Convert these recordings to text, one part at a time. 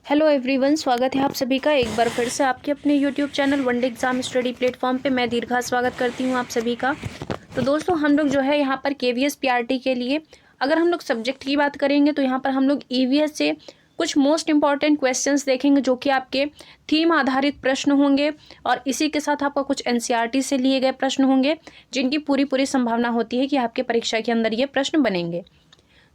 Hello everyone, स्वागत है आप सभी का एक बार फिर से आपके अपने YouTube channel one day exam study platform पे। मैं दीर्घा स्वागत करती हूँ आप सभी का। तो दोस्तों, हम लोग जो है यहाँ पर केवीएस पीआरटी के लिए अगर हम लोग सब्जेक्ट की बात करेंगे तो यहाँ पर हम लोग ईवीएस से कुछ मोस्ट इंपॉर्टेंट क्वेश्चंस देखेंगे जो कि आपके थीम आधारित प्रश्न होंगे और इसी के साथ आपका कुछ एनसीईआरटी से लिए गए प्रश्न होंगे जिनकी पूरी संभावना होती है कि आपके परीक्षा के अंदर ये प्रश्न बनेंगे।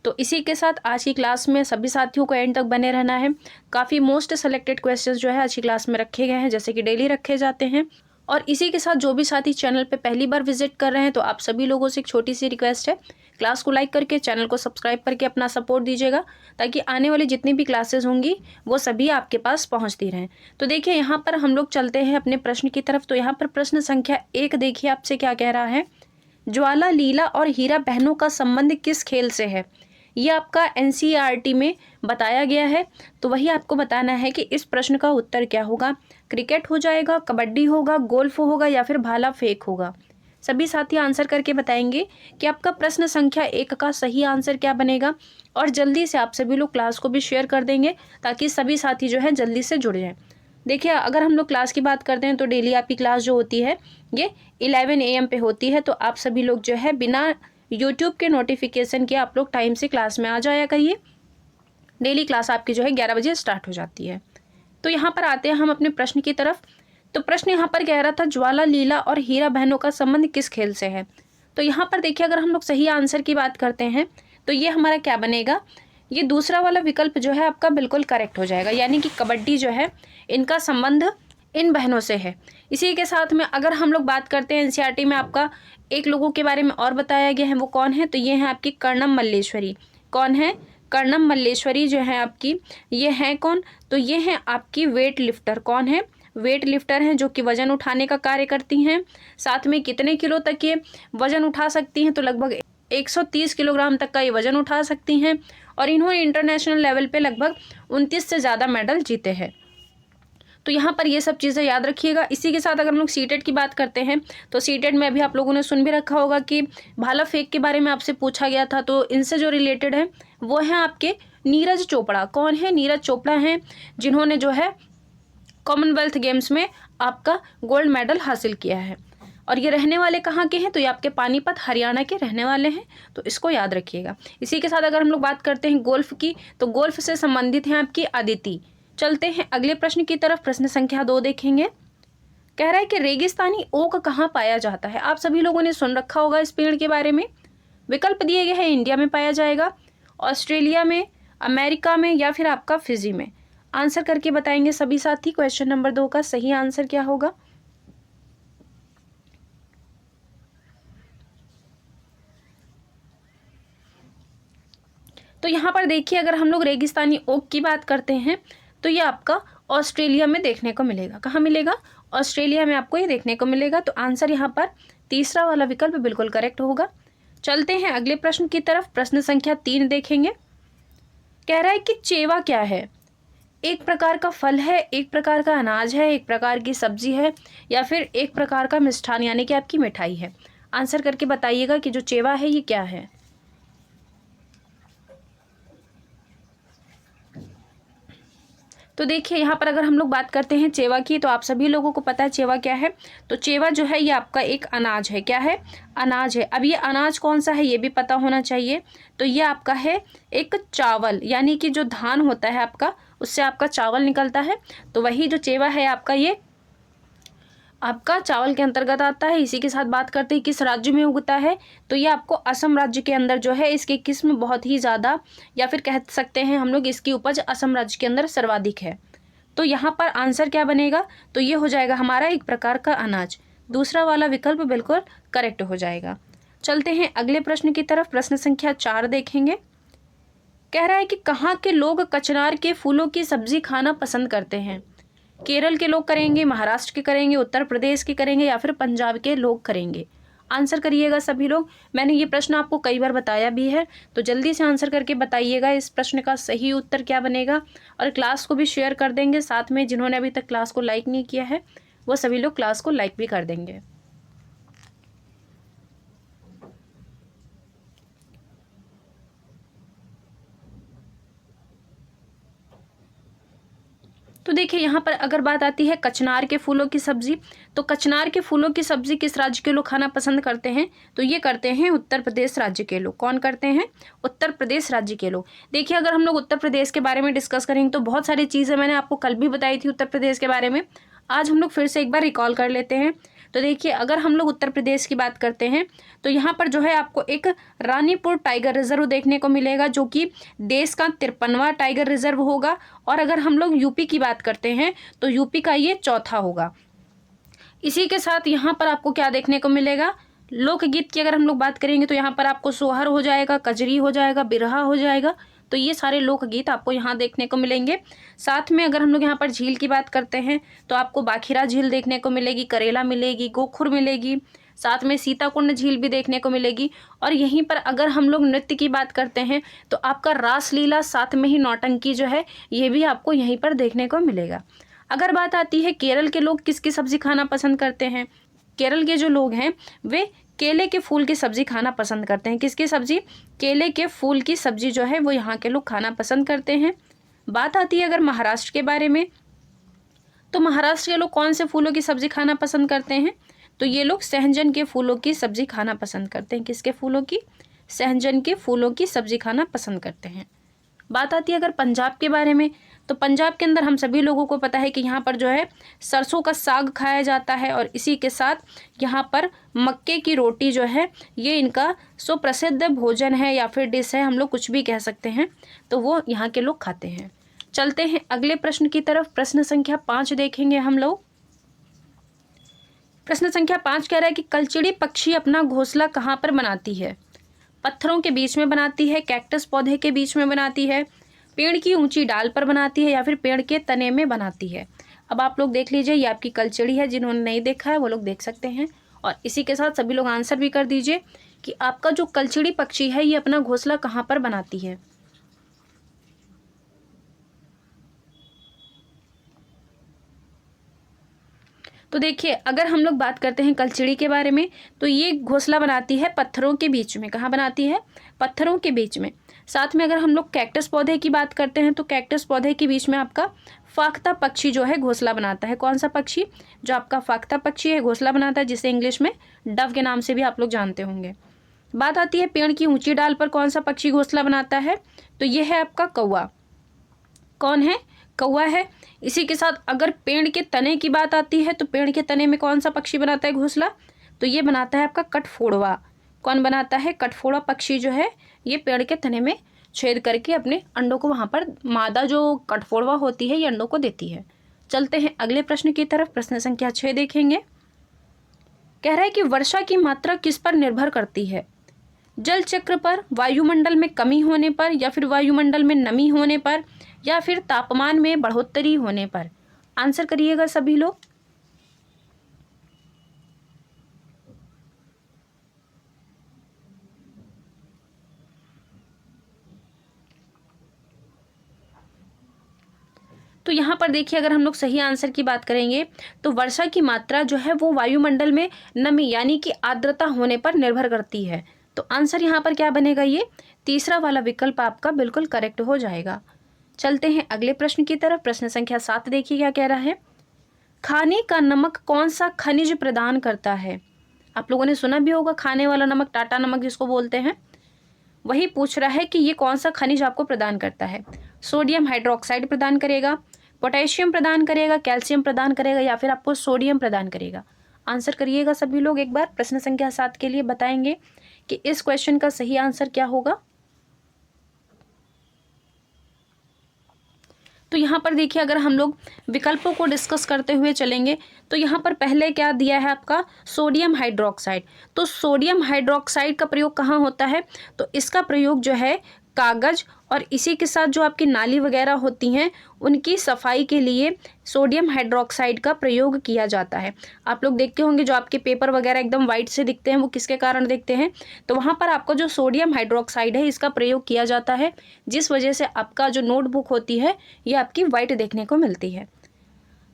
तो इसी के साथ आज की क्लास में सभी साथियों को एंड तक बने रहना है। काफ़ी मोस्ट सेलेक्टेड क्वेश्चंस जो है आज की क्लास में रखे गए हैं, जैसे कि डेली रखे जाते हैं। और इसी के साथ जो भी साथी चैनल पे पहली बार विजिट कर रहे हैं तो आप सभी लोगों से एक छोटी सी रिक्वेस्ट है, क्लास को लाइक करके चैनल को सब्सक्राइब करके अपना सपोर्ट दीजिएगा ताकि आने वाली जितनी भी क्लासेस होंगी वो सभी आपके पास पहुंचती रहें। तो देखिए, यहाँ पर हम लोग चलते हैं अपने प्रश्न की तरफ। तो यहाँ पर प्रश्न संख्या 1 देखिए आपसे क्या कह रहा है। ज्वाला लीला और हीरा बहनों का संबंध किस खेल से है? ये आपका एनसीईआरटी में बताया गया है। तो वही आपको बताना है कि इस प्रश्न का उत्तर क्या होगा। क्रिकेट हो जाएगा, कबड्डी होगा, गोल्फ होगा या फिर भाला फेंक होगा। सभी साथी आंसर करके बताएंगे कि आपका प्रश्न संख्या 1 का सही आंसर क्या बनेगा। और जल्दी से आप सभी लोग क्लास को भी शेयर कर देंगे ताकि सभी साथी जो है जल्दी से जुड़ जाएं। देखिए, अगर हम लोग क्लास की बात करते हैं तो डेली आपकी क्लास जो होती है ये 11 AM पे होती है। तो आप सभी लोग जो है बिना यूट्यूब के नोटिफिकेशन के आप लोग टाइम से क्लास में आ जाया करिए। डेली क्लास आपकी जो है 11 बजे स्टार्ट हो जाती है। तो यहाँ पर आते हैं हम अपने प्रश्न की तरफ। तो प्रश्न यहाँ पर कह रहा था, ज्वाला लीला और हीरा बहनों का संबंध किस खेल से है? तो यहाँ पर देखिए, अगर हम लोग सही आंसर की बात करते हैं तो ये हमारा क्या बनेगा, ये दूसरा वाला विकल्प जो है आपका बिल्कुल करेक्ट हो जाएगा। यानी कि कबड्डी जो है इनका संबंध इन बहनों से है। इसी के साथ में अगर हम लोग बात करते हैं एनसीईआरटी में आपका एक लोगों के बारे में और बताया गया है, वो कौन है? तो ये है आपकी कर्णम मल्लेश्वरी। कौन है? कर्णम मल्लेश्वरी जो है आपकी, ये है कौन? तो ये है आपकी वेट लिफ्टर। कौन है? वेट लिफ्टर हैं जो कि वजन उठाने का कार्य करती हैं। साथ में कितने किलो तक ये वजन उठा सकती हैं? तो लगभग 130 किलोग्राम तक का ये वजन उठा सकती हैं। और इन्होंने इंटरनेशनल लेवल पे लगभग 29 से ज़्यादा मेडल जीते हैं। तो यहाँ पर ये सब चीज़ें याद रखिएगा। इसी के साथ अगर हम लोग सीटेट की बात करते हैं तो सीटेट में अभी आप लोगों ने सुन भी रखा होगा कि भाला फेंक के बारे में आपसे पूछा गया था। तो इनसे जो रिलेटेड है वो है आपके नीरज चोपड़ा। कौन है? नीरज चोपड़ा हैं जिन्होंने जो है कॉमनवेल्थ गेम्स में आपका गोल्ड मेडल हासिल किया है। और ये रहने वाले कहाँ के हैं? तो ये आपके पानीपत हरियाणा के रहने वाले हैं। तो इसको याद रखिएगा। इसी के साथ अगर हम लोग बात करते हैं गोल्फ की, तो गोल्फ से संबंधित हैं आपकी अदिति। चलते हैं अगले प्रश्न की तरफ। प्रश्न संख्या 2 देखेंगे। कह रहा है कि रेगिस्तानी ओक कहाँ पाया जाता है? आप सभी लोगों ने सुन रखा होगा इस पेड़ के बारे में। विकल्प दिए गए हैं, इंडिया में पाया जाएगा, ऑस्ट्रेलिया में, अमेरिका में या फिर आपका फिजी में। आंसर करके बताएंगे सभी साथी। क्वेश्चन नंबर 2 का सही आंसर क्या होगा? तो यहाँ पर देखिए, अगर हम लोग रेगिस्तानी ओक की बात करते हैं तो ये आपका ऑस्ट्रेलिया में देखने को मिलेगा। कहाँ मिलेगा? ऑस्ट्रेलिया में आपको ये देखने को मिलेगा। तो आंसर यहाँ पर तीसरा वाला विकल्प बिल्कुल करेक्ट होगा। चलते हैं अगले प्रश्न की तरफ। प्रश्न संख्या 3 देखेंगे। कह रहा है कि चेवा क्या है? एक प्रकार का फल है, एक प्रकार का अनाज है, एक प्रकार की सब्जी है या फिर एक प्रकार का मिष्ठान यानी कि आपकी मिठाई है। आंसर करके बताइएगा कि जो चेवा है ये क्या है। तो देखिए, यहाँ पर अगर हम लोग बात करते हैं चेवा की, तो आप सभी लोगों को पता है चेवा क्या है। तो चेवा जो है ये आपका एक अनाज है। क्या है? अनाज है। अब ये अनाज कौन सा है ये भी पता होना चाहिए। तो ये आपका है एक चावल, यानी कि जो धान होता है आपका, उससे आपका चावल निकलता है। तो वही जो चेवा है आपका, ये आपका चावल के अंतर्गत आता है। इसी के साथ बात करते हैं किस राज्य में उगता है। तो ये आपको असम राज्य के अंदर जो है इसकी किस्म बहुत ही ज़्यादा, या फिर कह सकते हैं हम लोग इसकी उपज असम राज्य के अंदर सर्वाधिक है। तो यहाँ पर आंसर क्या बनेगा? तो ये हो जाएगा हमारा एक प्रकार का अनाज। दूसरा वाला विकल्प बिल्कुल करेक्ट हो जाएगा। चलते हैं अगले प्रश्न की तरफ। प्रश्न संख्या 4 देखेंगे। कह रहा है कि कहाँ के लोग कचनार के फूलों की सब्जी खाना पसंद करते हैं? केरल के लोग करेंगे, महाराष्ट्र के करेंगे, उत्तर प्रदेश के करेंगे या फिर पंजाब के लोग करेंगे? आंसर करिएगा सभी लोग। मैंने ये प्रश्न आपको कई बार बताया भी है, तो जल्दी से आंसर करके बताइएगा इस प्रश्न का सही उत्तर क्या बनेगा। और क्लास को भी शेयर कर देंगे। साथ में जिन्होंने अभी तक क्लास को लाइक नहीं किया है वो सभी लोग क्लास को लाइक भी कर देंगे। तो देखिए यहाँ पर अगर बात आती है कचनार के फूलों की सब्जी, तो कचनार के फूलों की सब्जी किस राज्य के लोग खाना पसंद करते हैं? तो ये करते हैं उत्तर प्रदेश राज्य के लोग। कौन करते हैं? उत्तर प्रदेश राज्य के लोग। देखिए अगर हम लोग उत्तर प्रदेश के बारे में डिस्कस करेंगे तो बहुत सारी चीज़ें मैंने आपको कल भी बताई थी उत्तर प्रदेश के बारे में, आज हम लोग फिर से एक बार रिकॉल कर लेते हैं। तो देखिए अगर हम लोग उत्तर प्रदेश की बात करते हैं तो यहाँ पर जो है आपको एक रानीपुर टाइगर रिजर्व देखने को मिलेगा, जो कि देश का 53वां टाइगर रिजर्व होगा। और अगर हम लोग यूपी की बात करते हैं तो यूपी का ये चौथा होगा। इसी के साथ यहाँ पर आपको क्या देखने को मिलेगा? लोकगीत की अगर हम लोग बात करेंगे तो यहाँ पर आपको सोहर हो जाएगा, कजरी हो जाएगा, बिरहा हो जाएगा। तो ये सारे लोकगीत आपको यहाँ देखने को मिलेंगे। साथ में अगर हम लोग यहाँ पर झील की बात करते हैं तो आपको बाखिरा झील देखने को मिलेगी, करेला मिलेगी, गोखुर मिलेगी, साथ में सीताकुंड झील भी देखने को मिलेगी। और यहीं पर अगर हम लोग नृत्य की बात करते हैं तो आपका रासलीला, साथ में ही नौटंकी जो है ये भी आपको यहीं पर देखने को मिलेगा। अगर बात आती है केरल के लोग किसकी सब्जी खाना पसंद करते हैं? केरल के जो लोग हैं वे केले के फूल की सब्जी खाना पसंद करते हैं। किसकी सब्जी? केले के फूल की सब्जी जो है वो यहाँ के लोग खाना पसंद करते हैं। बात आती है अगर महाराष्ट्र के बारे में, तो महाराष्ट्र के लोग कौन से फूलों की सब्जी खाना पसंद करते हैं? तो ये लोग सहजन के फूलों की सब्जी खाना पसंद करते हैं। किसके फूलों की? सहजन के फूलों की सब्जी खाना पसंद करते हैं। बात आती है अगर पंजाब के बारे में, तो पंजाब के अंदर हम सभी लोगों को पता है कि यहाँ पर जो है सरसों का साग खाया जाता है, और इसी के साथ यहाँ पर मक्के की रोटी जो है ये इनका सुप्रसिद्ध भोजन है या फिर डिश है, हम लोग कुछ भी कह सकते हैं, तो वो यहाँ के लोग खाते हैं। चलते हैं अगले प्रश्न की तरफ। प्रश्न संख्या 5 देखेंगे हम लोग। प्रश्न संख्या 5 कह रहा है कि कलचिड़ी पक्षी अपना घोंसला कहाँ पर बनाती है? पत्थरों के बीच में बनाती है, कैक्टस पौधे के बीच में बनाती है, पेड़ की ऊंची डाल पर बनाती है, या फिर पेड़ के तने में बनाती है? अब आप लोग देख लीजिए, ये आपकी कलचिड़ी है, जिन्होंने नहीं देखा है वो लोग देख सकते हैं। और इसी के साथ सभी लोग आंसर भी कर दीजिए कि आपका जो कलचिड़ी पक्षी है ये अपना घोंसला कहाँ पर बनाती है। तो देखिए अगर हम लोग बात करते हैं कलचिड़ी के बारे में, तो ये घोंसला बनाती है पत्थरों के बीच में। कहाँ बनाती है? पत्थरों के बीच में। साथ में अगर हम लोग कैक्टस पौधे की बात करते हैं तो कैक्टस पौधे के बीच में आपका फाख्ता पक्षी जो है घोंसला बनाता है। कौन सा पक्षी? जो आपका फाख्ता पक्षी है घोंसला बनाता है, जिसे इंग्लिश में डव के नाम से भी आप लोग जानते होंगे। बात आती है पेड़ की ऊंची डाल पर कौन सा पक्षी घोंसला बनाता है? तो ये है आपका कौवा। कौन है? कौवा है। इसी के साथ अगर पेड़ के तने की बात आती है तो पेड़ के तने में कौन सा पक्षी बनाता है घोंसला? तो ये बनाता है आपका कठफोड़वा। कौन बनाता है? कठफोड़ा पक्षी जो है ये पेड़ के तने में छेद करके अपने अंडों को वहाँ पर, मादा जो कठफोड़वा होती है ये अंडों को देती है। चलते हैं अगले प्रश्न की तरफ। प्रश्न संख्या 6 देखेंगे। कह रहा है कि वर्षा की मात्रा किस पर निर्भर करती है? जल चक्र पर, वायुमंडल में कमी होने पर, या फिर वायुमंडल में नमी होने पर, या फिर तापमान में बढ़ोतरी होने पर? आंसर करिएगा सभी लोग। तो यहाँ पर देखिए अगर हम लोग सही आंसर की बात करेंगे तो वर्षा की मात्रा जो है वो वायुमंडल में नमी यानी कि आर्द्रता होने पर निर्भर करती है। तो आंसर यहाँ पर क्या बनेगा? ये तीसरा वाला विकल्प आपका बिल्कुल करेक्ट हो जाएगा। चलते हैं अगले प्रश्न की तरफ। प्रश्न संख्या 7 देखिए क्या कह रहा है। खाने का नमक कौन सा खनिज प्रदान करता है? आप लोगों ने सुना भी होगा खाने वाला नमक, टाटा नमक जिसको बोलते हैं। वही पूछ रहा है कि ये कौन सा खनिज आपको प्रदान करता है। सोडियम हाइड्रोक्साइड प्रदान करेगा, पोटेशियम प्रदान करेगा, कैल्शियम प्रदान करेगा, या फिर आपको सोडियम प्रदान करेगा? आंसर करिएगा सभी लोग एक बार। प्रश्न संख्या 7 के लिए बताएंगे कि इस क्वेश्चन का सही आंसर क्या होगा। तो यहाँ पर देखिए अगर हम लोग विकल्पों को डिस्कस करते हुए चलेंगे तो यहाँ पर पहले क्या दिया है आपका? Sodium hydroxide. तो सोडियम हाइड्रोक्साइड का प्रयोग कहाँ होता है? तो इसका प्रयोग जो है कागज और इसी के साथ जो आपकी नाली वगैरह होती हैं उनकी सफाई के लिए सोडियम हाइड्रोक्साइड का प्रयोग किया जाता है। आप लोग देखते होंगे जो आपके पेपर वगैरह एकदम वाइट से दिखते हैं वो किसके कारण दिखते हैं? तो वहाँ पर आपका जो सोडियम हाइड्रोक्साइड है इसका प्रयोग किया जाता है, जिस वजह से आपका जो नोटबुक होती है ये आपकी वाइट देखने को मिलती है।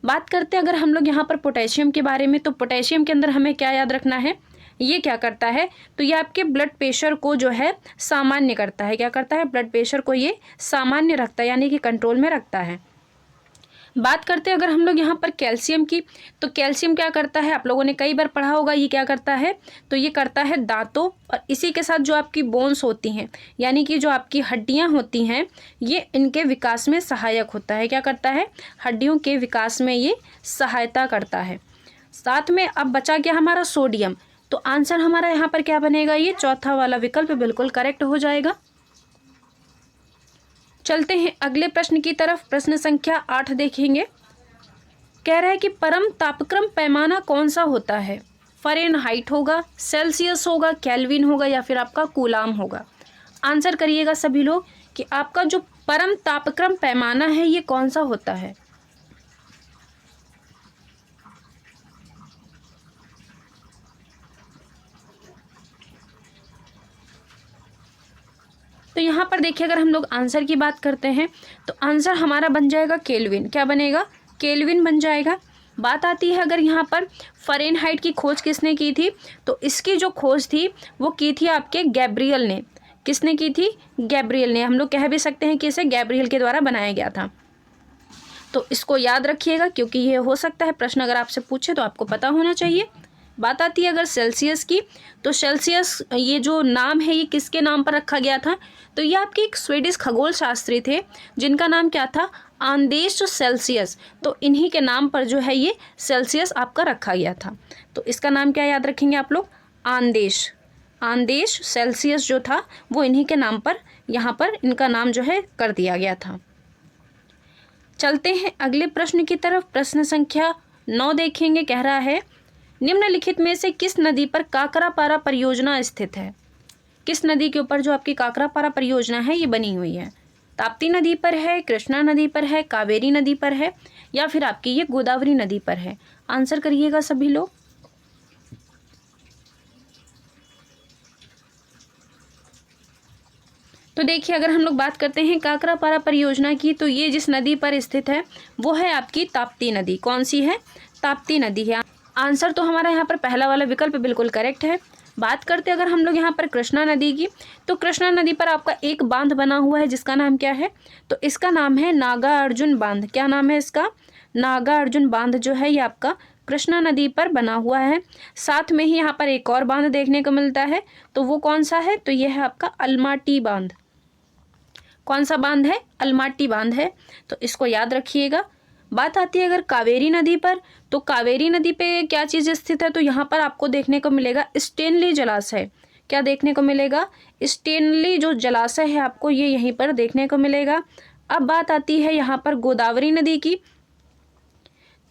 बात करते हैं अगर हम लोग यहाँ पर पोटेशियम के बारे में, तो पोटेशियम के अंदर हमें क्या याद रखना है? ये क्या करता है? तो ये आपके ब्लड प्रेशर को जो है सामान्य करता है। क्या करता है? ब्लड प्रेशर को ये सामान्य रखता है, यानी कि कंट्रोल में रखता है। बात करते हैं अगर हम लोग यहाँ पर कैल्शियम की, तो कैल्शियम क्या करता है, आप लोगों ने कई बार पढ़ा होगा, ये क्या करता है, तो ये करता है दांतों और इसी के साथ जो आपकी बोन्स होती हैं, यानी कि जो आपकी हड्डियाँ होती हैं, ये इनके विकास में सहायक होता है। क्या करता है, हड्डियों के विकास में ये सहायता करता है। साथ में अब बचा गया हमारा सोडियम, तो आंसर हमारा यहाँ पर क्या बनेगा, ये चौथा वाला विकल्प बिल्कुल करेक्ट हो जाएगा। चलते हैं अगले प्रश्न की तरफ। प्रश्न संख्या 8 देखेंगे। कह रहा है कि परम तापक्रम पैमाना कौन सा होता है, फ़ारेनहाइट होगा, सेल्सियस होगा, केल्विन होगा या फिर आपका कूलाम होगा। आंसर करिएगा सभी लोग कि आपका जो परम तापक्रम पैमाना है ये कौन सा होता है। तो यहाँ पर देखिए अगर हम लोग आंसर की बात करते हैं तो आंसर हमारा बन जाएगा केल्विन। क्या बनेगा, केल्विन बन जाएगा। बात आती है अगर यहाँ पर फ़ारेनहाइट की खोज किसने की थी, तो इसकी जो खोज थी वो की थी आपके गैब्रियल ने। किसने की थी, गैब्रियल ने। हम लोग कह भी सकते हैं कि इसे गैब्रियल के द्वारा बनाया गया था। तो इसको याद रखिएगा क्योंकि ये हो सकता है प्रश्न अगर आपसे पूछे तो आपको पता होना चाहिए। बात आती है अगर सेल्सियस की, तो सेल्सियस ये जो नाम है ये किसके नाम पर रखा गया था, तो ये आपके एक स्वीडिश खगोल शास्त्री थे जिनका नाम क्या था, आंदेश सेल्सियस। तो इन्हीं के नाम पर जो है ये सेल्सियस आपका रखा गया था। तो इसका नाम क्या याद रखेंगे आप लोग, आंदेश। आंदेश सेल्सियस जो था वो इन्हीं के नाम पर यहाँ पर इनका नाम जो है कर दिया गया था। चलते हैं अगले प्रश्न की तरफ। प्रश्न संख्या 9 देखेंगे। कह रहा है निम्नलिखित में से किस नदी पर काकरापारा परियोजना स्थित है। किस नदी के ऊपर जो आपकी काकरापारा परियोजना है ये बनी हुई है। ताप्ती नदी पर है, कृष्णा नदी पर है, कावेरी नदी पर है या फिर आपकी ये गोदावरी नदी पर है। आंसर करिएगा सभी लोग। तो देखिए अगर हम लोग बात करते हैं काकरापारा परियोजना की, तो ये जिस नदी पर स्थित है वो है आपकी ताप्ती नदी। कौन सी है, ताप्ती नदी है। आंसर तो हमारा यहाँ पर पहला वाला विकल्प बिल्कुल करेक्ट है। बात करते अगर हम लोग यहाँ पर कृष्णा नदी की, तो कृष्णा नदी पर आपका एक बांध बना हुआ है जिसका नाम क्या है, तो इसका नाम है नागार्जुन बांध। क्या नाम है इसका, नागार्जुन बांध जो है ये आपका कृष्णा नदी पर बना हुआ है। साथ में ही यहाँ पर एक और बांध देखने को मिलता है, तो वो कौन सा है, तो ये है आपका अलमाटी बांध। कौन सा बांध है, अलमाटी बांध है। तो इसको याद रखिएगा। बात आती है अगर कावेरी नदी पर, तो कावेरी नदी पे क्या चीज़ स्थित है, तो यहाँ पर आपको देखने को मिलेगा स्टेनली जलाशय। क्या देखने को मिलेगा, स्टेनली जो जलाशय है आपको ये यहीं पर देखने को मिलेगा। अब बात आती है यहाँ पर गोदावरी नदी की,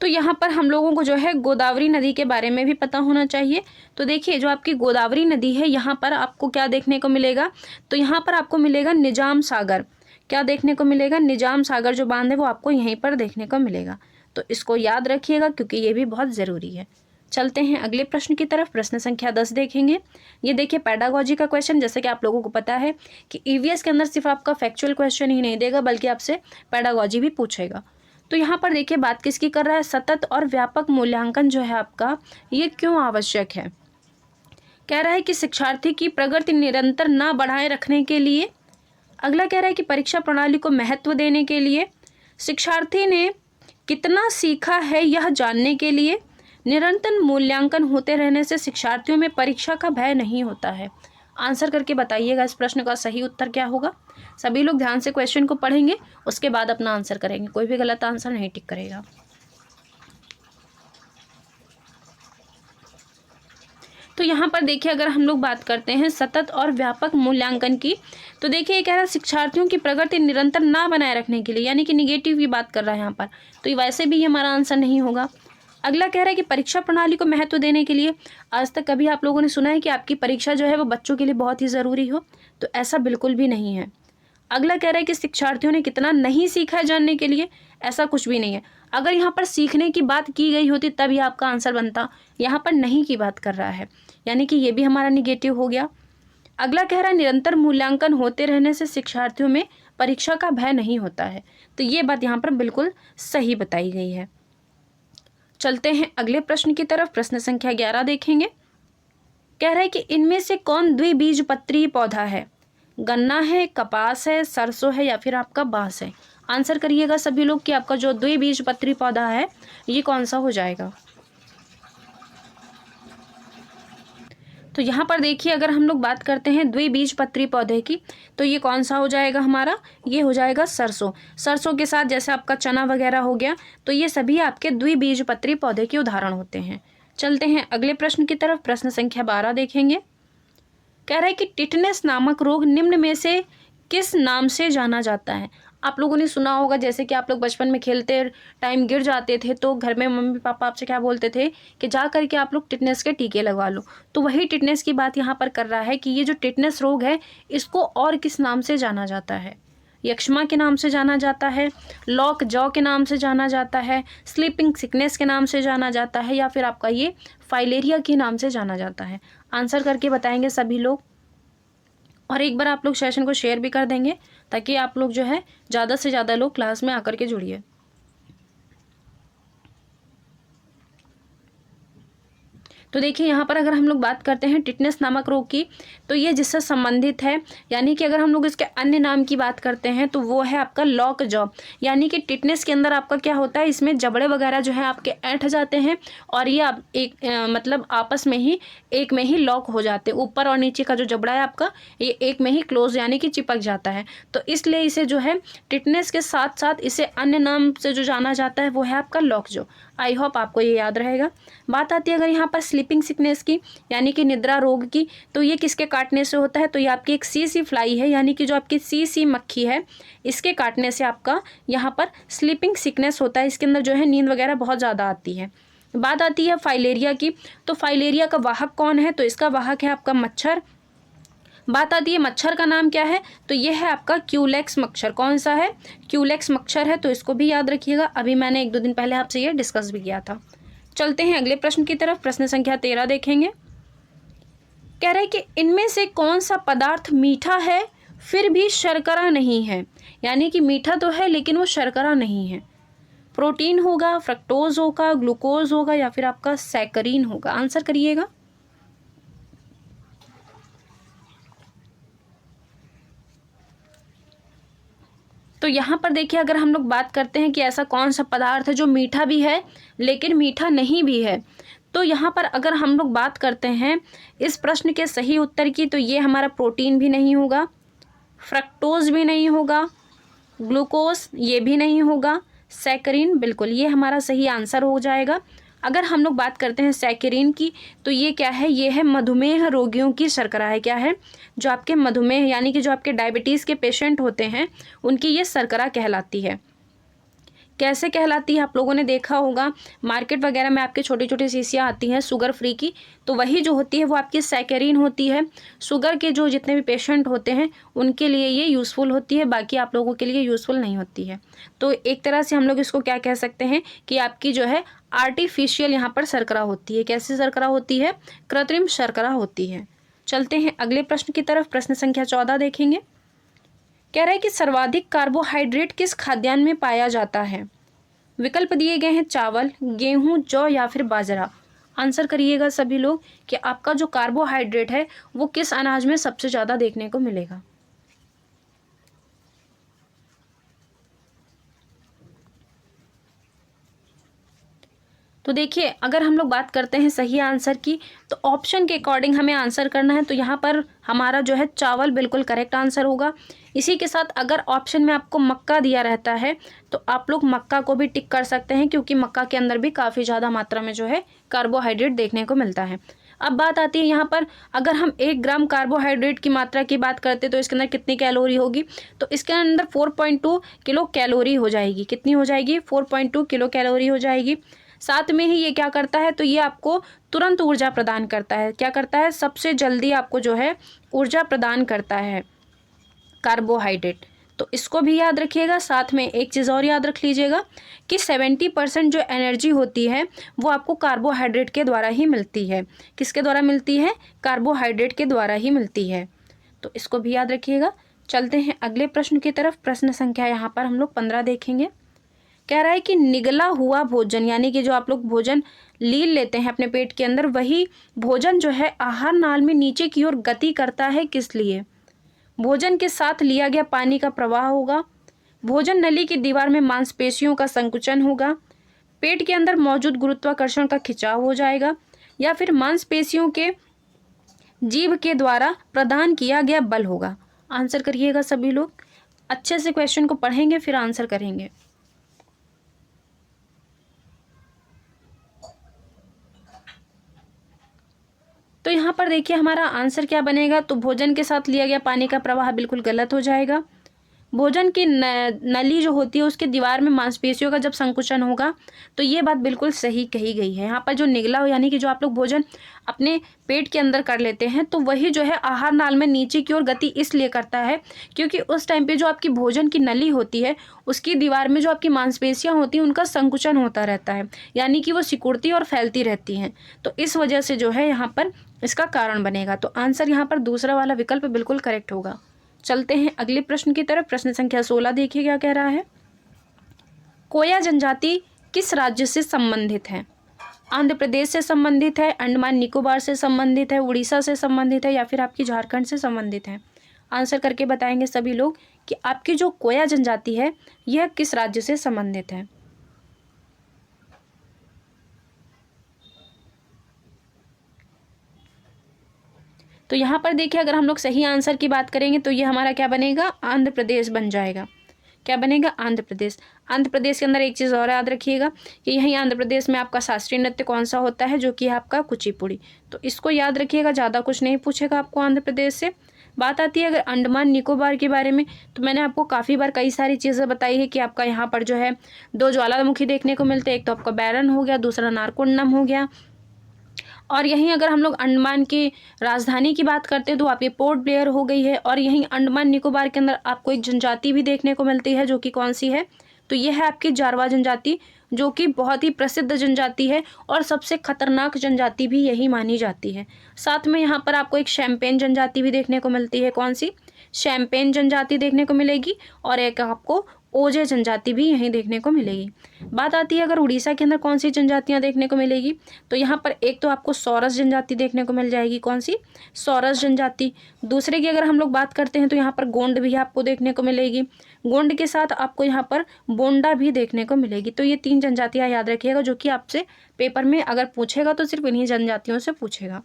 तो यहाँ पर हम लोगों को जो है गोदावरी नदी के बारे में भी पता होना चाहिए। तो देखिए जो आपकी गोदावरी नदी है यहाँ पर आपको क्या देखने को मिलेगा, तो यहाँ पर आपको मिलेगा निजाम सागर। क्या देखने को मिलेगा, निजाम सागर जो बांध है वो आपको यहीं पर देखने को मिलेगा। तो इसको याद रखिएगा क्योंकि ये भी बहुत ज़रूरी है। चलते हैं अगले प्रश्न की तरफ। प्रश्न संख्या 10 देखेंगे। ये देखिए पेडागोजी का क्वेश्चन। जैसे कि आप लोगों को पता है कि ईवीएस के अंदर सिर्फ आपका फैक्चुअल क्वेश्चन ही नहीं देगा बल्कि आपसे पेडागोजी भी पूछेगा। तो यहाँ पर देखिए बात किसकी कर रहा है, सतत और व्यापक मूल्यांकन जो है आपका ये क्यों आवश्यक है। कह रहा है कि शिक्षार्थी की प्रगति निरंतर ना बढ़ाए रखने के लिए। अगला कह रहा है कि परीक्षा प्रणाली को महत्व देने के लिए, शिक्षार्थी ने कितना सीखा है यह जानने के लिए, निरंतर मूल्यांकन होते रहने से शिक्षार्थियों में परीक्षा का भय नहीं होता है। आंसर करके बताइएगा इस प्रश्न का सही उत्तर क्या होगा। सभी लोग ध्यान से क्वेश्चन को पढ़ेंगे, उसके बाद अपना आंसर करेंगे। कोई भी गलत आंसर नहीं टिक करेगा। तो यहाँ पर देखिए अगर हम लोग बात करते हैं सतत और व्यापक मूल्यांकन की, तो देखिए ये कह रहा है शिक्षार्थियों की प्रगति निरंतर ना बनाए रखने के लिए, यानी कि निगेटिव की बात कर रहा है यहाँ पर। तो ये वैसे भी हमारा आंसर नहीं होगा। अगला कह रहा है कि परीक्षा प्रणाली को महत्व देने के लिए। आज तक कभी आप लोगों ने सुना है कि आपकी परीक्षा जो है वो बच्चों के लिए बहुत ही ज़रूरी हो, तो ऐसा बिल्कुल भी नहीं है। अगला कह रहा है कि शिक्षार्थियों ने कितना नहीं सीखा है जानने के लिए, ऐसा कुछ भी नहीं है। अगर यहाँ पर सीखने की बात की गई होती तभी आपका आंसर बनता, यहाँ पर नहीं की बात कर रहा है, यानी कि ये भी हमारा निगेटिव हो गया। अगला कह रहा है निरंतर मूल्यांकन होते रहने से शिक्षार्थियों में परीक्षा का भय नहीं होता है, तो ये बात यहाँ पर बिल्कुल सही बताई गई है। चलते हैं अगले प्रश्न की तरफ। प्रश्न संख्या 11 देखेंगे। कह रहा है कि इनमें से कौन द्विबीजपत्री पौधा है, गन्ना है, कपास है, सरसों है या फिर आपका बांस है। आंसर करिएगा सभी लोग कि आपका जो द्विबीजपत्री पौधा है ये कौन सा हो जाएगा। तो यहाँ पर देखिए, अगर हम लोग बात करते हैं द्विबीजपत्री पौधे की, तो ये कौन सा हो जाएगा हमारा, ये हो जाएगा सरसों। सरसों के साथ जैसे आपका चना वगैरह हो गया, तो ये सभी आपके द्विबीजपत्री पौधे के उदाहरण होते हैं। चलते हैं अगले प्रश्न की तरफ। प्रश्न संख्या 12 देखेंगे। कह रहा है कि टिटनेस नामक रोग निम्न में से किस नाम से जाना जाता है। आप लोगों ने सुना होगा, जैसे कि आप लोग बचपन में खेलते टाइम गिर जाते थे तो घर में मम्मी पापा आपसे क्या बोलते थे कि जा करके आप लोग टिटनेस के टीके लगवा लो। तो वही टिटनेस की बात यहाँ पर कर रहा है कि ये जो टिटनेस रोग है इसको और किस नाम से जाना जाता है। यक्ष्मा के नाम से जाना जाता है, लॉक जॉ के नाम से जाना जाता है, स्लीपिंग सिकनेस के नाम से जाना जाता है, या फिर आपका ये फाइलेरिया के नाम से जाना जाता है। आंसर करके बताएंगे सभी लोग। और एक बार आप लोग सेशन को शेयर भी कर देंगे ताकि आप लोग जो है ज़्यादा से ज़्यादा लोग क्लास में आकर के जुड़िए। तो देखिए, यहाँ पर अगर हम लोग बात करते हैं टिटनेस नामक रोग की, तो ये जिससे संबंधित है, यानी कि अगर हम लोग इसके अन्य नाम की बात करते हैं तो वो है आपका लॉक जॉ। यानी कि टिटनेस के अंदर आपका क्या होता है, इसमें जबड़े वगैरह जो है आपके ऐंठ जाते हैं और ये आप मतलब आपस में ही एक में ही लॉक हो जाते हैं। ऊपर और नीचे का जो जबड़ा है आपका ये एक में ही क्लोज यानी कि चिपक जाता है। तो इसलिए इसे जो है टिटनेस के साथ साथ इसे अन्य नाम से जो जाना जाता है वो है आपका लॉक जॉ। आई होप आपको ये याद रहेगा। बात आती है अगर यहाँ पर स्लीपिंग सिकनेस की, यानी कि निद्रा रोग की, तो ये किसके काटने से होता है, तो ये आपकी एक सी फ्लाई है, यानी कि जो आपकी सी मक्खी है इसके काटने से आपका यहाँ पर स्लीपिंग सिकनेस होता है। इसके अंदर जो है नींद वगैरह बहुत ज़्यादा आती है। बात आती है फाइलेरिया की, तो फाइलेरिया का वाहक कौन है, तो इसका वाहक है आपका मच्छर। बात आती है मच्छर का नाम क्या है, तो ये है आपका क्यूलेक्स मच्छर। कौन सा है, क्यूलेक्स मच्छर है, तो इसको भी याद रखिएगा। अभी मैंने 1-2 दिन पहले आपसे ये डिस्कस भी किया था। चलते हैं अगले प्रश्न की तरफ। प्रश्न संख्या 13 देखेंगे। कह रहा है कि इनमें से कौन सा पदार्थ मीठा है फिर भी शर्करा नहीं है। यानी कि मीठा तो है लेकिन वो शर्करा नहीं है। प्रोटीन होगा, फ्रक्टोज होगा, ग्लूकोज होगा, या फिर आपका सैकरीन होगा। आंसर करिएगा। तो यहाँ पर देखिए, अगर हम लोग बात करते हैं कि ऐसा कौन सा पदार्थ है जो मीठा भी है लेकिन मीठा नहीं भी है, तो यहाँ पर अगर हम लोग बात करते हैं इस प्रश्न के सही उत्तर की, तो ये हमारा प्रोटीन भी नहीं होगा, फ्रक्टोज भी नहीं होगा, ग्लूकोज ये भी नहीं होगा, सैकरीन बिल्कुल ये हमारा सही आंसर हो जाएगा। अगर हम लोग बात करते हैं सैकरीन की, तो ये क्या है, ये है मधुमेह रोगियों की शर्करा है। क्या है, जो आपके मधुमेह यानी कि जो आपके डायबिटीज़ के पेशेंट होते हैं उनकी ये शर्करा कहलाती है। कैसे कहलाती है, आप लोगों ने देखा होगा मार्केट वगैरह में आपके छोटी छोटी शीशियाँ आती हैं शुगर फ्री की, तो वही जो होती है वो आपकी सैकरीन होती है। शुगर के जो जितने भी पेशेंट होते हैं उनके लिए ये यूज़फुल होती है, बाकी आप लोगों के लिए यूज़फुल नहीं होती है। तो एक तरह से हम लोग इसको क्या कह सकते हैं कि आपकी जो है आर्टिफिशियल यहाँ पर शर्करा होती है। कैसी शर्करा होती है, कृत्रिम शर्करा होती है। चलते हैं अगले प्रश्न की तरफ। प्रश्न संख्या 14 देखेंगे। कह रहा है कि सर्वाधिक कार्बोहाइड्रेट किस खाद्यान्न में पाया जाता है। विकल्प दिए गए हैं चावल, गेहूं, जौ या फिर बाजरा। आंसर करिएगा सभी लोग कि आपका जो कार्बोहाइड्रेट है वो किस अनाज में सबसे ज़्यादा देखने को मिलेगा। तो देखिए, अगर हम लोग बात करते हैं सही आंसर की, तो ऑप्शन के अकॉर्डिंग हमें आंसर करना है। तो यहाँ पर हमारा जो है चावल बिल्कुल करेक्ट आंसर होगा। इसी के साथ अगर ऑप्शन में आपको मक्का दिया रहता है तो आप लोग मक्का को भी टिक कर सकते हैं, क्योंकि मक्का के अंदर भी काफ़ी ज़्यादा मात्रा में जो है कार्बोहाइड्रेट देखने को मिलता है। अब बात आती है यहाँ पर, अगर हम 1 ग्राम कार्बोहाइड्रेट की मात्रा की बात करते तो इसके अंदर कितनी कैलोरी होगी, तो इसके अंदर 4.2 किलो कैलोरी हो जाएगी। कितनी हो जाएगी, 4.2 किलो कैलोरी हो जाएगी। साथ में ही ये क्या करता है, तो ये आपको तुरंत ऊर्जा प्रदान करता है। क्या करता है, सबसे जल्दी आपको जो है ऊर्जा प्रदान करता है कार्बोहाइड्रेट। तो इसको भी याद रखिएगा। साथ में एक चीज़ और याद रख लीजिएगा कि 70% जो एनर्जी होती है वो आपको कार्बोहाइड्रेट के द्वारा ही मिलती है। किसके द्वारा मिलती है, कार्बोहाइड्रेट के द्वारा ही मिलती है। तो इसको भी याद रखिएगा। चलते हैं अगले प्रश्न की तरफ। प्रश्न संख्या यहाँ पर हम लोग 15 देखेंगे। कह रहा है कि निगला हुआ भोजन, यानी कि जो आप लोग भोजन लील लेते हैं अपने पेट के अंदर, वही भोजन जो है आहार नाल में नीचे की ओर गति करता है। किस लिए, भोजन के साथ लिया गया पानी का प्रवाह होगा, भोजन नली की दीवार में मांसपेशियों का संकुचन होगा, पेट के अंदर मौजूद गुरुत्वाकर्षण का खिंचाव हो जाएगा, या फिर मांसपेशियों के जीभ के द्वारा प्रदान किया गया बल होगा। आंसर करिएगा सभी लोग। अच्छे से क्वेश्चन को पढ़ेंगे फिर आंसर करेंगे। तो यहाँ पर देखिए हमारा आंसर क्या बनेगा। तो भोजन के साथ लिया गया पानी का प्रवाह बिल्कुल गलत हो जाएगा। भोजन की नली जो होती है उसके दीवार में मांसपेशियों का जब संकुचन होगा तो ये बात बिल्कुल सही कही गई है। यहाँ पर जो निगला हो यानी कि जो आप लोग भोजन अपने पेट के अंदर कर लेते हैं तो वही जो है आहार नाल में नीचे की ओर गति इसलिए करता है क्योंकि उस टाइम पे जो आपकी भोजन की नली होती है उसकी दीवार में जो आपकी मांसपेशियाँ होती हैं उनका संकुचन होता रहता है, यानी कि वो सिकुड़ती और फैलती रहती हैं। तो इस वजह से जो है यहाँ पर इसका कारण बनेगा। तो आंसर यहाँ पर दूसरा वाला विकल्प बिल्कुल करेक्ट होगा। चलते हैं अगले प्रश्न की तरफ। प्रश्न संख्या 16 देखिए क्या कह रहा है। कोया जनजाति किस राज्य से संबंधित है? आंध्र प्रदेश से संबंधित है, अंडमान निकोबार से संबंधित है, उड़ीसा से संबंधित है, या फिर आपकी झारखंड से संबंधित है। आंसर करके बताएंगे सभी लोग कि आपकी जो कोया जनजाति है यह किस राज्य से संबंधित है। तो यहाँ पर देखिए अगर हम लोग सही आंसर की बात करेंगे तो ये हमारा क्या बनेगा, आंध्र प्रदेश बन जाएगा। क्या बनेगा, आंध्र प्रदेश। आंध्र प्रदेश के अंदर एक चीज़ और याद रखिएगा कि यहीं आंध्र प्रदेश में आपका शास्त्रीय नृत्य कौन सा होता है, जो कि है आपका कुचिपुड़ी। तो इसको याद रखिएगा, ज़्यादा कुछ नहीं पूछेगा आपको आंध्र प्रदेश से। बात आती है अगर अंडमान निकोबार के बारे में, तो मैंने आपको काफ़ी बार कई सारी चीज़ें बताई है कि आपका यहाँ पर जो है 2 ज्वालामुखी देखने को मिलते हैं। एक तो आपका बैरन हो गया, दूसरा नारकोंडम हो गया। और यहीं अगर हम लोग अंडमान की राजधानी की बात करते हैं तो आपकी पोर्ट ब्लेयर हो गई है। और यहीं अंडमान निकोबार के अंदर आपको एक जनजाति भी देखने को मिलती है, जो कि कौन सी है, तो यह है आपकी जारवा जनजाति, जो कि बहुत ही प्रसिद्ध जनजाति है और सबसे खतरनाक जनजाति भी यही मानी जाती है। साथ में यहाँ पर आपको एक शैम्पेन जनजाति भी देखने को मिलती है। कौन सी, शैम्पेन जनजाति देखने को मिलेगी। और एक आपको ओजे जनजाति भी यहीं देखने को मिलेगी। बात आती है अगर उड़ीसा के अंदर कौन सी जनजातियां देखने को मिलेगी, तो यहाँ पर एक तो आपको सौरस जनजाति देखने को मिल जाएगी। कौन सी, सौरस जनजाति। दूसरे की अगर हम लोग बात करते हैं तो यहाँ पर गोंड भी आपको देखने को मिलेगी। गोंड के साथ आपको यहाँ पर बोंडा भी देखने को मिलेगी। तो ये 3 जनजातियाँ याद रखिएगा, जो कि आपसे पेपर में अगर पूछेगा तो सिर्फ इन्हीं जनजातियों से पूछेगा।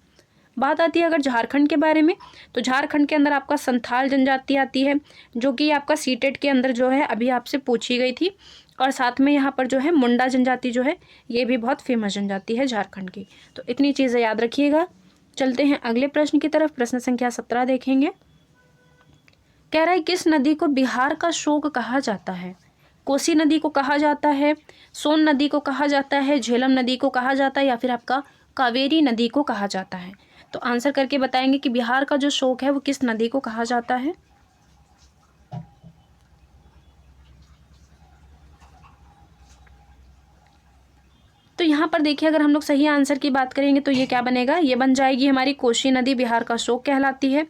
बात आती है अगर झारखंड के बारे में, तो झारखंड के अंदर आपका संथाल जनजाति आती है, जो कि आपका सीटेट के अंदर जो है अभी आपसे पूछी गई थी। और साथ में यहाँ पर जो है मुंडा जनजाति जो है ये भी बहुत फेमस जनजाति है झारखंड की। तो इतनी चीज़ें याद रखिएगा। चलते हैं अगले प्रश्न की तरफ। प्रश्न संख्या 17 देखेंगे। कह रहा है किस नदी को बिहार का शोक कहा जाता है? कोसी नदी को कहा जाता है, सोन नदी को कहा जाता है, झेलम नदी को कहा जाता है, या फिर आपका कावेरी नदी को कहा जाता है। तो आंसर करके बताएंगे कि बिहार का जो शोक है वो किस नदी को कहा जाता है। तो यहाँ पर देखिए अगर हम लोग सही आंसर की बात करेंगे तो ये क्या बनेगा, ये बन जाएगी हमारी कोसी नदी बिहार का शोक कहलाती है।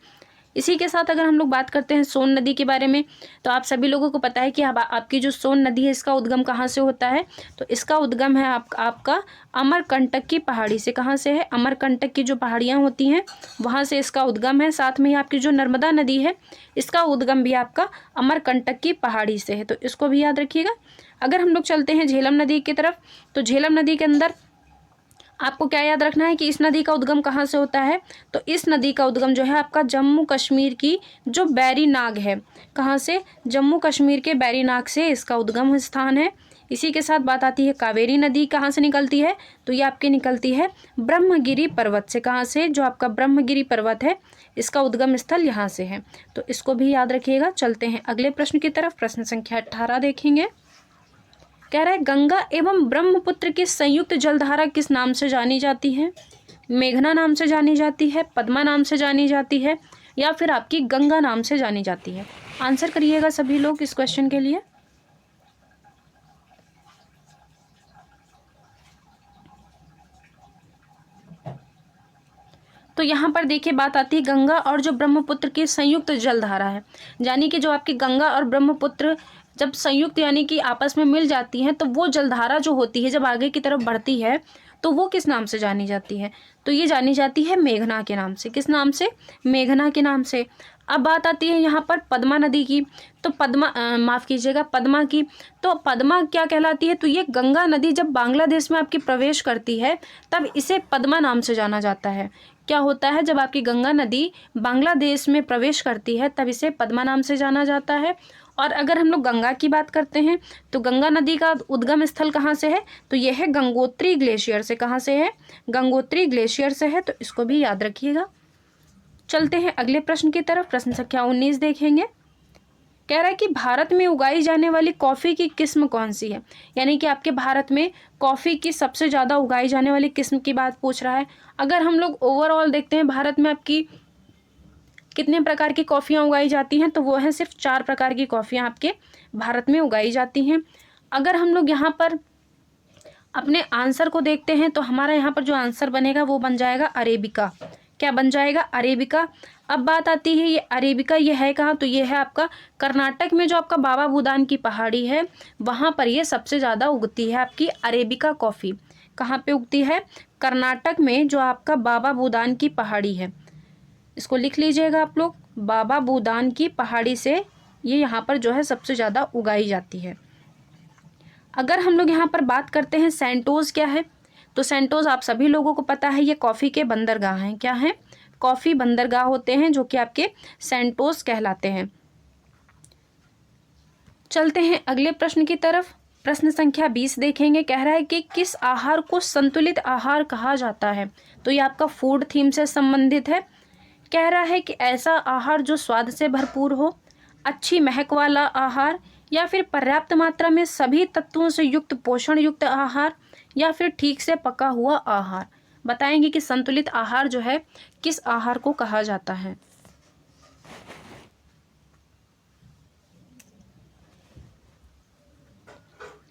इसी के साथ अगर हम लोग बात करते हैं सोन नदी के बारे में, तो आप सभी लोगों को पता है कि आपकी जो सोन नदी है इसका उद्गम कहाँ से होता है, तो इसका उद्गम है आपका अमरकंटक की पहाड़ी से। कहाँ से है, अमरकंटक की जो पहाड़ियाँ होती हैं वहाँ से इसका उद्गम है। साथ में ही आपकी जो नर्मदा नदी है इसका उद्गम भी आपका अमरकंटक की पहाड़ी से है, तो इसको भी याद रखिएगा। अगर हम लोग चलते हैं झेलम नदी की तरफ, तो झेलम नदी के अंदर आपको क्या याद रखना है कि इस नदी का उद्गम कहाँ से होता है, तो इस नदी का उद्गम जो है आपका जम्मू कश्मीर की जो बैरी नाग है, कहाँ से, जम्मू कश्मीर के बैरी नाग से इसका उद्गम स्थान है। इसी के साथ बात आती है कावेरी नदी कहाँ से निकलती है, तो ये आपकी निकलती है ब्रह्मगिरी पर्वत से। कहाँ से, जो आपका ब्रह्मगिरी पर्वत है इसका उद्गम स्थल यहाँ से है, तो इसको भी याद रखिएगा। चलते हैं अगले प्रश्न की तरफ। प्रश्न संख्या 18 देखेंगे। कह रहा है गंगा एवं ब्रह्मपुत्र की संयुक्त जलधारा किस नाम से जानी जाती है? मेघना नाम से जानी जाती है, पद्मा नाम से जानी जाती है, या फिर आपकी गंगा नाम से जानी जाती है। आंसर करिएगा सभी लोग इस क्वेश्चन के लिए। तो यहाँ पर देखिए बात आती है गंगा और जो ब्रह्मपुत्र की संयुक्त जलधारा है, यानी कि जो आपकी गंगा और ब्रह्मपुत्र जब संयुक्त यानी कि आपस में मिल जाती हैं तो वो जलधारा जो होती है जब आगे की तरफ बढ़ती है तो वो किस नाम से जानी जाती है? तो ये जानी जाती है मेघना के नाम से। किस नाम से? मेघना के नाम से। अब बात आती है यहाँ पर पद्मा नदी की। तो माफ़ कीजिएगा, पद्मा की। तो पद्मा क्या कहलाती है? तो ये गंगा नदी जब बांग्लादेश में आपकी प्रवेश करती है तब इसे पद्मा नाम से जाना जाता है। क्या होता है? जब आपकी गंगा नदी बांग्लादेश में प्रवेश करती है तब इसे पद्मा नाम से जाना जाता है। और अगर हम लोग गंगा की बात करते हैं तो गंगा नदी का उद्गम स्थल कहाँ से है? तो यह है गंगोत्री ग्लेशियर से। कहाँ से है? गंगोत्री ग्लेशियर से है। तो इसको भी याद रखिएगा। चलते हैं अगले प्रश्न की तरफ। प्रश्न संख्या 19 देखेंगे। कह रहा है कि भारत में उगाई जाने वाली कॉफ़ी की किस्म कौन सी है? यानी कि आपके भारत में कॉफ़ी की सबसे ज़्यादा उगाई जाने वाली किस्म की बात पूछ रहा है। अगर हम लोग ओवरऑल देखते हैं भारत में आपकी कितने प्रकार की कॉफ़ियाँ उगाई जाती हैं, तो वो है सिर्फ 4 प्रकार की कॉफ़ियाँ आपके भारत में उगाई जाती हैं। अगर हम लोग यहाँ पर अपने आंसर को देखते हैं तो हमारा यहाँ पर जो आंसर बनेगा वो बन जाएगा अरेबिका। क्या बन जाएगा? अरेबिका। अब बात आती है ये अरेबिका ये है कहाँ? तो ये है आपका कर्नाटक में जो आपका बाबा बुदान की पहाड़ी है वहाँ पर ये सबसे ज़्यादा उगती है आपकी अरेबिका कॉफ़ी। कहाँ पे उगती है? कर्नाटक में जो आपका बाबा बुदान की पहाड़ी है। इसको लिख लीजिएगा आप लोग, बाबा बुदान की पहाड़ी से ये यहाँ पर जो है सबसे ज़्यादा उगाई जाती है। अगर हम लोग यहाँ पर बात करते हैं सैंटोज़ क्या है? तो सैंटोज़ आप सभी लोगों को पता है ये कॉफ़ी के बंदरगाह हैं। क्या हैं? कॉफ़ी बंदरगाह होते हैं जो कि आपके सैंटोज़ कहलाते हैं। चलते हैं अगले प्रश्न की तरफ। प्रश्न संख्या 20 देखेंगे। कह रहा है कि किस आहार को संतुलित आहार कहा जाता है? तो ये आपका फूड थीम से संबंधित है। कह रहा है कि ऐसा आहार जो स्वाद से भरपूर हो, अच्छी महक वाला आहार, या फिर पर्याप्त मात्रा में सभी तत्वों से युक्त पोषण युक्त आहार, या फिर ठीक से पका हुआ आहार। बताएंगे कि संतुलित आहार जो है किस आहार को कहा जाता है।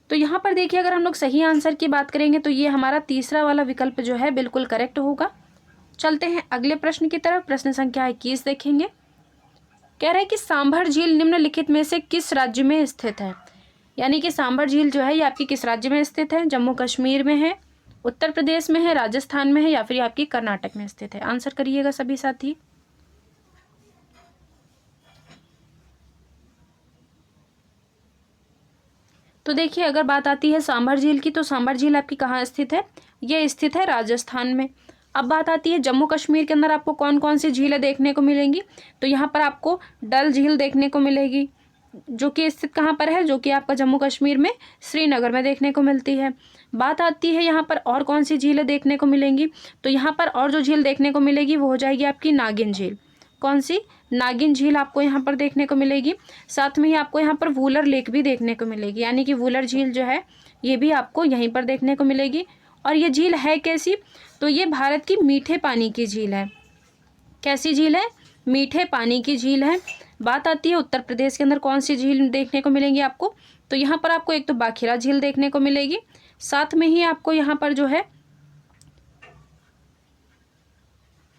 तो यहाँ पर देखिए अगर हम लोग सही आंसर की बात करेंगे तो ये हमारा तीसरा वाला विकल्प जो है बिल्कुल करेक्ट होगा। चलते हैं अगले प्रश्न की तरफ। प्रश्न संख्या 21 देखेंगे। कह रहे हैं कि सांभर झील निम्नलिखित में से किस राज्य में स्थित है? यानी कि सांभर झील जो है ये आपकी किस राज्य में स्थित है? जम्मू कश्मीर में है, उत्तर प्रदेश में है, राजस्थान में है, या फिर आपकी कर्नाटक में स्थित है? आंसर करिएगा सभी साथी। तो देखिए अगर बात आती है सांभर झील की तो सांभर झील आपकी कहाँ स्थित है? ये स्थित है राजस्थान में। अब बात आती है जम्मू कश्मीर के अंदर आपको कौन कौन सी झीलें देखने को मिलेंगी? तो यहाँ पर आपको डल झील देखने को मिलेगी जो कि स्थित कहाँ पर है? जो कि आपका जम्मू कश्मीर में श्रीनगर में देखने को मिलती है। बात आती है यहाँ पर और कौन सी झीलें देखने को मिलेंगी? तो यहाँ पर और जो झील देखने को मिलेगी वो हो जाएगी आपकी नागिन झील। कौन सी? नागिन झील आपको यहाँ पर देखने को मिलेगी। साथ में ही आपको यहाँ पर वूलर लेक भी देखने को मिलेगी, यानी कि वूलर झील जो है ये भी आपको यहीं पर देखने को मिलेगी। और ये झील है कैसी? तो ये भारत की मीठे पानी की झील है। कैसी झील है? मीठे पानी की झील है। बात आती है उत्तर प्रदेश के अंदर कौन सी झील देखने को मिलेंगी आपको? तो यहाँ पर आपको एक तो बाखिरा झील देखने को मिलेगी, साथ में ही आपको यहाँ पर जो है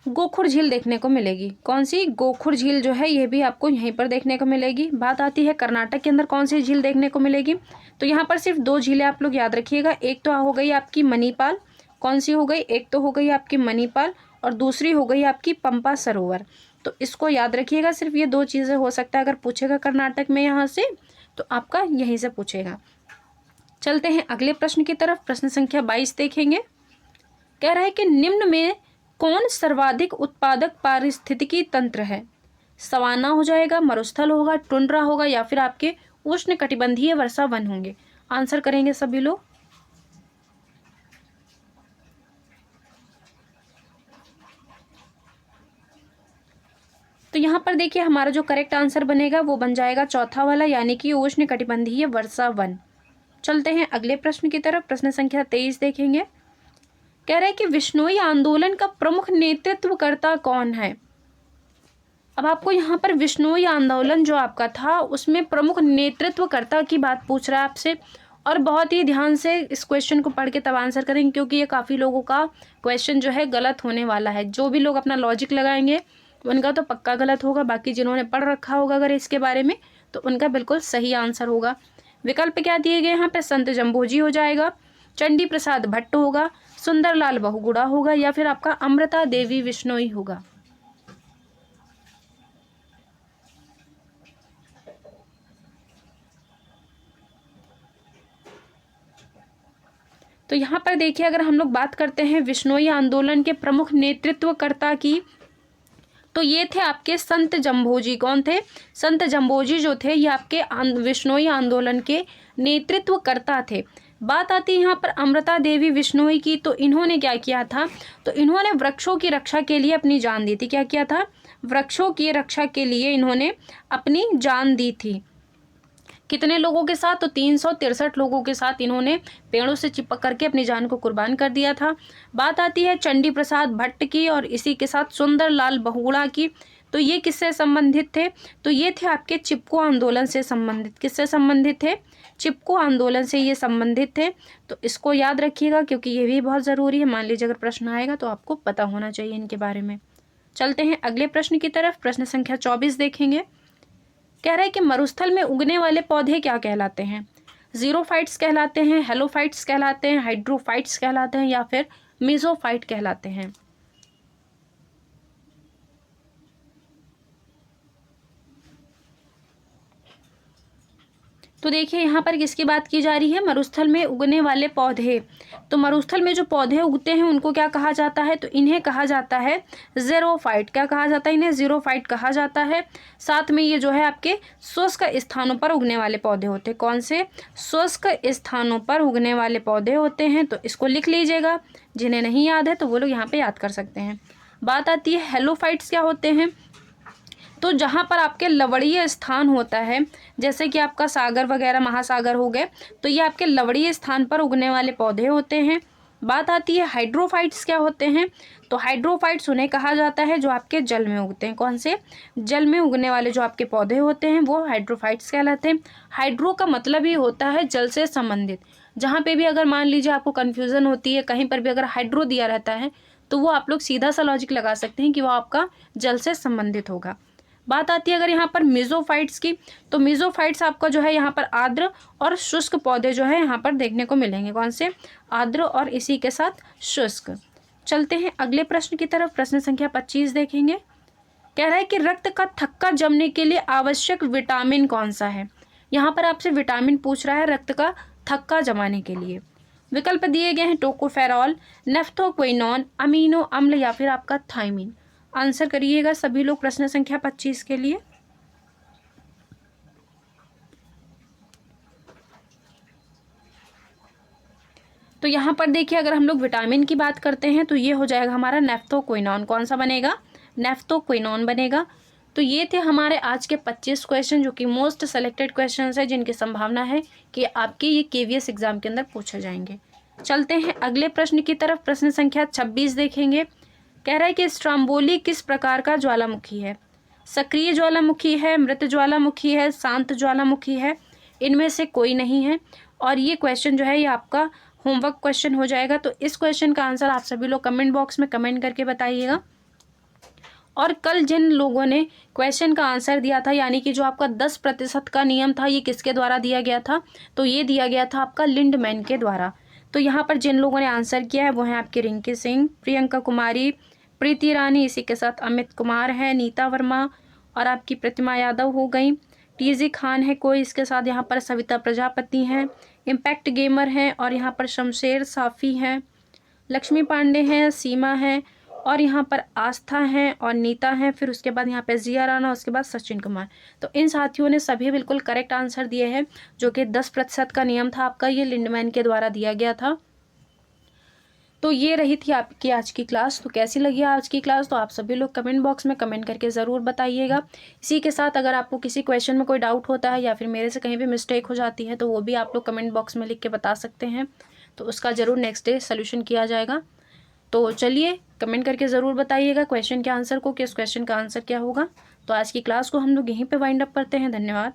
गोखुर झील देखने को मिलेगी। कौन सी? गोखुर झील जो है ये भी आपको यहीं पर देखने को मिलेगी। बात आती है कर्नाटक के अंदर कौन सी झील देखने को मिलेगी? तो यहाँ पर सिर्फ 2 झीलें आप लोग याद रखिएगा। एक तो हो गई आपकी मणिपाल। कौन सी हो गई? एक तो हो गई आपकी मणिपाल और दूसरी हो गई आपकी पंपा सरोवर। तो इसको याद रखिएगा। सिर्फ ये 2 चीज़ें हो सकता है अगर पूछेगा कर्नाटक में यहाँ से तो आपका यहीं से पूछेगा। चलते हैं अगले प्रश्न की तरफ। प्रश्न संख्या 22 देखेंगे। कह रहा है कि निम्न में कौन सर्वाधिक उत्पादक पारिस्थितिकी तंत्र है? सवाना हो जाएगा, मरुस्थल होगा, टुंड्रा होगा, या फिर आपके उष्ण कटिबंधीय वर्षा वन होंगे? आंसर करेंगे सभी लोग। तो यहाँ पर देखिए हमारा जो करेक्ट आंसर बनेगा वो बन जाएगा चौथा वाला, यानी कि उष्ण कटिबंधीय वर्षा वन। चलते हैं अगले प्रश्न की तरफ। प्रश्न संख्या 23 देखेंगे। कह रहा है कि विश्नोई आंदोलन का प्रमुख नेतृत्वकर्ता कौन है? अब आपको यहाँ पर विश्नोई आंदोलन जो आपका था उसमें प्रमुख नेतृत्वकर्ता की बात पूछ रहा है आपसे, और बहुत ही ध्यान से इस क्वेश्चन को पढ़ के तब आंसर करेंगे क्योंकि ये काफ़ी लोगों का क्वेश्चन जो है गलत होने वाला है। जो भी लोग अपना लॉजिक लगाएंगे उनका तो पक्का गलत होगा, बाकी जिन्होंने पढ़ रखा होगा अगर इसके बारे में तो उनका बिल्कुल सही आंसर होगा। विकल्प क्या दिए गए यहाँ पे? संत जम्भोजी हो जाएगा, चंडी प्रसाद भट्ट होगा, सुंदरलाल बहुगुणा होगा या फिर आपका अमृता देवी बिश्नोई होगा। तो यहाँ पर देखिए, अगर हम लोग बात करते हैं बिश्नोई आंदोलन के प्रमुख नेतृत्वकर्ता की, तो ये थे आपके संत जम्भोजी। कौन थे? संत जम्भोजी जो थे ये आपके बिश्नोई आंदोलन के नेतृत्वकर्ता थे। बात आती है यहाँ पर अमृता देवी बिश्नोई की, तो इन्होंने क्या किया था? तो इन्होंने वृक्षों की रक्षा के लिए अपनी जान दी थी। क्या किया था? वृक्षों की रक्षा के लिए इन्होंने अपनी जान दी थी। कितने लोगों के साथ? तो 363 लोगों के साथ इन्होंने पेड़ों से चिपक करके अपनी जान को कुर्बान कर दिया था। बात आती है चंडी प्रसाद भट्ट की और इसी के साथ सुंदरलाल बहुगुणा की, तो ये किससे संबंधित थे? तो ये थे आपके चिपको आंदोलन से संबंधित। किससे संबंधित थे? चिपको आंदोलन से ये संबंधित थे। तो इसको याद रखिएगा क्योंकि ये भी बहुत ज़रूरी है। मान लीजिए अगर प्रश्न आएगा तो आपको पता होना चाहिए इनके बारे में। चलते हैं अगले प्रश्न की तरफ। प्रश्न संख्या 24 देखेंगे। कह रहा है कि मरुस्थल में उगने वाले पौधे क्या कहलाते हैं? जीरोफाइट्स कहलाते हैं, हेलोफाइट्स कहलाते हैं, हाइड्रोफाइट्स कहलाते हैं या फिर मीजोफाइट कहलाते हैं। तो देखिए यहाँ पर किसकी बात की जा रही है? मरुस्थल में उगने वाले पौधे। तो मरुस्थल में जो पौधे उगते हैं उनको क्या कहा जाता है? तो इन्हें कहा जाता है ज़ेरोफाइट। क्या कहा जाता है? इन्हें ज़ीरोफाइट कहा जाता है। साथ में ये जो है आपके शुष्क स्थानों पर उगने वाले पौधे होते हैं। कौन से? शुष्क स्थानों पर उगने वाले पौधे होते हैं। तो इसको लिख लीजिएगा, जिन्हें नहीं याद है तो वो लोग यहाँ पर याद कर सकते हैं। बात आती है हेलोफाइट्स क्या होते हैं? तो जहाँ पर आपके लवणीय स्थान होता है, जैसे कि आपका सागर वगैरह महासागर हो गए, तो ये आपके लवणीय स्थान पर उगने वाले पौधे होते हैं। बात आती है हाइड्रोफाइट्स क्या होते हैं? तो हाइड्रोफाइट्स उन्हें कहा जाता है जो आपके जल में उगते हैं। कौन से? जल में उगने वाले जो आपके पौधे होते हैं वो हाइड्रोफाइट्स कहलाते हैं। हाइड्रो का मतलब ही होता है जल से संबंधित। जहाँ पे भी अगर मान लीजिए आपको कन्फ्यूज़न होती है, कहीं पर भी अगर हाइड्रो दिया रहता है तो वो आप लोग सीधा सा लॉजिक लगा सकते हैं कि वो आपका जल से संबंधित होगा। बात आती है अगर यहाँ पर मीजोफाइट्स की, तो मीजोफाइट्स आपका जो है यहाँ पर आर्द्र और शुष्क पौधे जो है यहाँ पर देखने को मिलेंगे। कौन से? आर्द्र और इसी के साथ शुष्क। चलते हैं अगले प्रश्न की तरफ। प्रश्न संख्या 25 देखेंगे। कह रहा है कि रक्त का थक्का जमने के लिए आवश्यक विटामिन कौन सा है? यहाँ पर आपसे विटामिन पूछ रहा है रक्त का थक्का जमाने के लिए। विकल्प दिए गए हैं टोकोफेरॉल, नेफ्थोक्विनोन, अमीनो अम्ल या फिर आपका थायमिन। आंसर करिएगा सभी लोग प्रश्न संख्या 25 के लिए। तो यहाँ पर देखिए अगर हम लोग विटामिन की बात करते हैं तो ये हो जाएगा हमारा नेफ्थोक्विनोन। कौन सा बनेगा? नेफ्थोक्विनोन बनेगा। तो ये थे हमारे आज के 25 क्वेश्चन जो कि मोस्ट सेलेक्टेड क्वेश्चन है, जिनकी संभावना है कि आपके ये KVS एग्जाम के अंदर पूछे जाएंगे। चलते हैं अगले प्रश्न की तरफ। प्रश्न संख्या 26 देखेंगे। कह रहा है कि स्ट्रोम्बोली किस प्रकार का ज्वालामुखी है? सक्रिय ज्वालामुखी है, मृत ज्वालामुखी है, शांत ज्वालामुखी है, इनमें से कोई नहीं है। और ये क्वेश्चन जो है ये आपका होमवर्क क्वेश्चन हो जाएगा। तो इस क्वेश्चन का आंसर आप सभी लोग कमेंट बॉक्स में कमेंट करके बताइएगा। और कल जिन लोगों ने क्वेश्चन का आंसर दिया था, यानी कि जो आपका 10% का नियम था, ये किसके द्वारा दिया गया था? तो ये दिया गया था आपका लिंडमैन के द्वारा। तो यहाँ पर जिन लोगों ने आंसर किया है वो हैं आपकी रिंकी सिंह, प्रियंका कुमारी, प्रीति रानी, इसी के साथ अमित कुमार है, नीता वर्मा और आपकी प्रतिमा यादव हो गई, TG खान है कोई, इसके साथ यहाँ पर सविता प्रजापति हैं, इम्पैक्ट गेमर हैं और यहाँ पर शमशेर साफ़ी हैं, लक्ष्मी पांडे हैं, सीमा है और यहाँ पर आस्था हैं और नीता हैं। फिर उसके बाद यहाँ पे जिया राणा, उसके बाद सचिन कुमार। तो इन साथियों ने सभी बिल्कुल करेक्ट आंसर दिए हैं, जो कि 10% का नियम था आपका, ये लिंडमैन के द्वारा दिया गया था। तो ये रही थी आपकी आज की क्लास। तो कैसी लगी आज की क्लास? तो आप सभी लोग कमेंट बॉक्स में कमेंट करके ज़रूर बताइएगा। इसी के साथ अगर आपको किसी क्वेश्चन में कोई डाउट होता है या फिर मेरे से कहीं भी मिस्टेक हो जाती है तो वो भी आप लोग कमेंट बॉक्स में लिख के बता सकते हैं, तो उसका ज़रूर नेक्स्ट डे सोल्यूशन किया जाएगा। तो चलिए कमेंट करके ज़रूर बताइएगा क्वेश्चन के आंसर को कि इस क्वेश्चन का आंसर क्या होगा। तो आज की क्लास को हम लोग यहीं पे वाइंड अप करते हैं। धन्यवाद।